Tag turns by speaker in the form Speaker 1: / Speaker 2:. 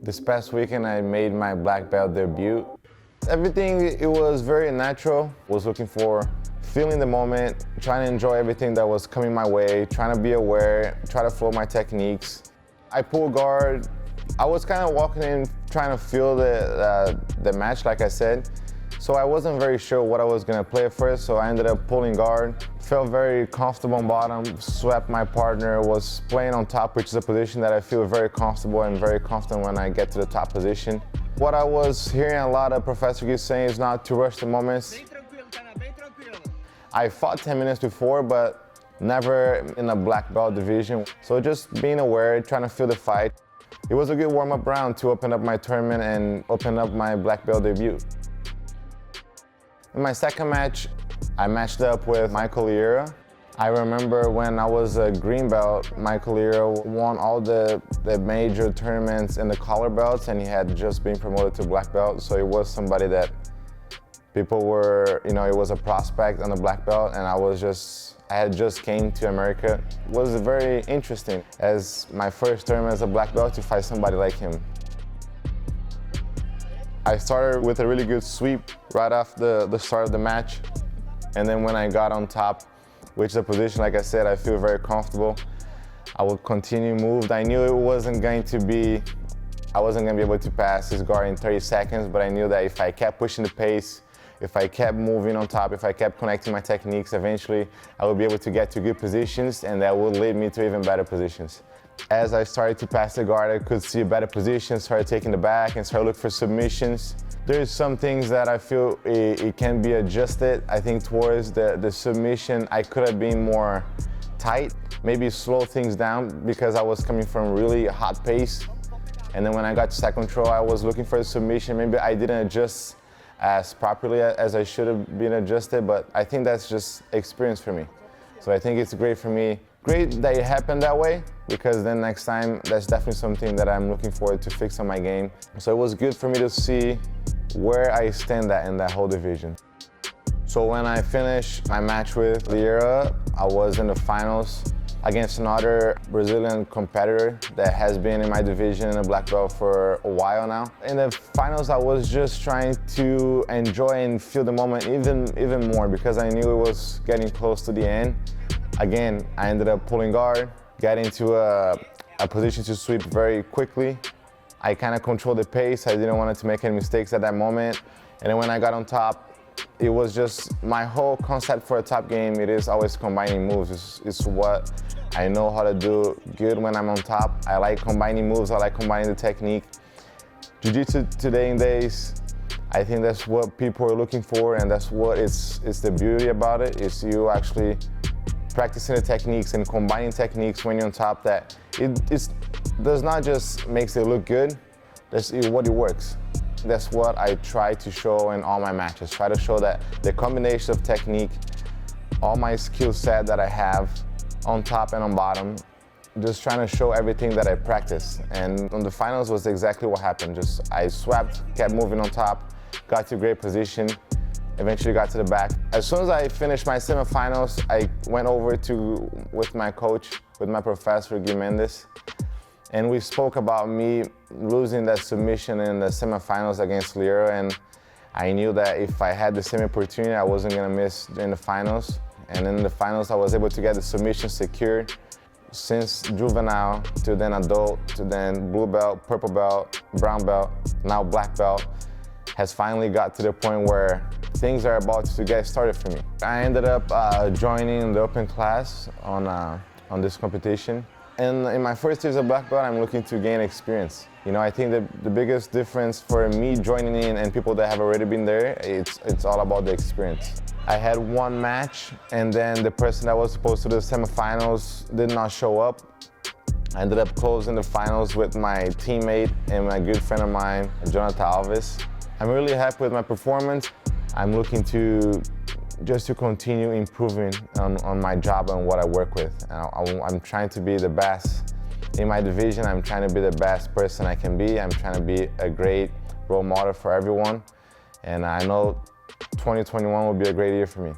Speaker 1: This past weekend I made my black belt debut. Everything, it was very natural. I was looking for feeling the moment, trying to enjoy everything that was coming my way, trying to be aware, try to flow my techniques. I pull guard. I was kind of walking in trying to feel the match, like I said. So I wasn't very sure what I was going to play at first, so I ended up pulling guard. Felt very comfortable on bottom, swept my partner, was playing on top, which is a position that I feel very comfortable and very confident when I get to the top position. What I was hearing a lot of professors saying is not to rush the moments. I fought 10 minutes before, but never in a black belt division. So just being aware, trying to feel the fight. It was a good warm-up round to open up my tournament and open up my black belt debut. In my second match, I matched up with Michael Lira. I remember when I was a green belt, Michael Lira won all the major tournaments in the collar belts, and he had just been promoted to black belt. So it was somebody that people were, it was a prospect on the black belt, and I had just came to America. It was very interesting as my first tournament as a black belt to fight somebody like him. I started with a really good sweep right off the start of the match. And then when I got on top, which is a position, like I said, I feel very comfortable. I would continue moved. I knew I wasn't going to be able to pass his guard in 30 seconds, but I knew that if I kept pushing the pace, if I kept moving on top, if I kept connecting my techniques, eventually I would be able to get to good positions, and that would lead me to even better positions. As I started to pass the guard, I could see a better position, started taking the back and started looking for submissions. There's some things that I feel it can be adjusted. I think towards the submission, I could have been more tight, maybe slow things down because I was coming from really hot pace. And then when I got to side control, I was looking for a submission. Maybe I didn't adjust as properly as I should have been adjusted, but I think that's just experience for me. So I think it's great for me. Great that it happened that way, because then next time, that's definitely something that I'm looking forward to fix on my game. So it was good for me to see where I stand at in that whole division. So when I finished my match with Lira, I was in the finals against another Brazilian competitor that has been in my division in a black belt for a while now. In the finals, I was just trying to enjoy and feel the moment even more because I knew it was getting close to the end. Again, I ended up pulling guard, got into a position to sweep very quickly. I kind of controlled the pace. I didn't want to make any mistakes at that moment. And then when I got on top, it was just my whole concept for a top game. It is always combining moves. It's what I know how to do good when I'm on top. I like combining moves. I like combining the technique. Jiu-Jitsu today in days, I think that's what people are looking for, and that's what it's the beauty about it, is you actually practicing the techniques and combining techniques when you're on top, that it does not just makes it look good, that's what it works. That's what I try to show in all my matches. Try to show that the combination of technique, all my skill set that I have on top and on bottom, just trying to show everything that I practice. And on the finals was exactly what happened. Just I swept, kept moving on top, got to a great position, eventually got to the back. As soon as I finished my semifinals, I went over with my coach, with my professor, Gui Mendes, and we spoke about me losing that submission in the semifinals against Lira, and I knew that if I had the same opportunity, I wasn't gonna miss in the finals. And in the finals, I was able to get the submission secured. Since juvenile to then adult to then blue belt, purple belt, brown belt, now black belt, has finally got to the point where things are about to get started for me. I ended up joining the open class on this competition. And in my first year as a black belt, I'm looking to gain experience. I think the biggest difference for me joining in and people that have already been there, it's all about the experience. I had one match, and then the person that was supposed to do the semifinals did not show up. I ended up closing the finals with my teammate and my good friend of mine, Jonathan Alves. I'm really happy with my performance. I'm looking to continue improving on my job and what I work with. I'm trying to be the best in my division. I'm trying to be the best person I can be. I'm trying to be a great role model for everyone. And I know 2021 will be a great year for me.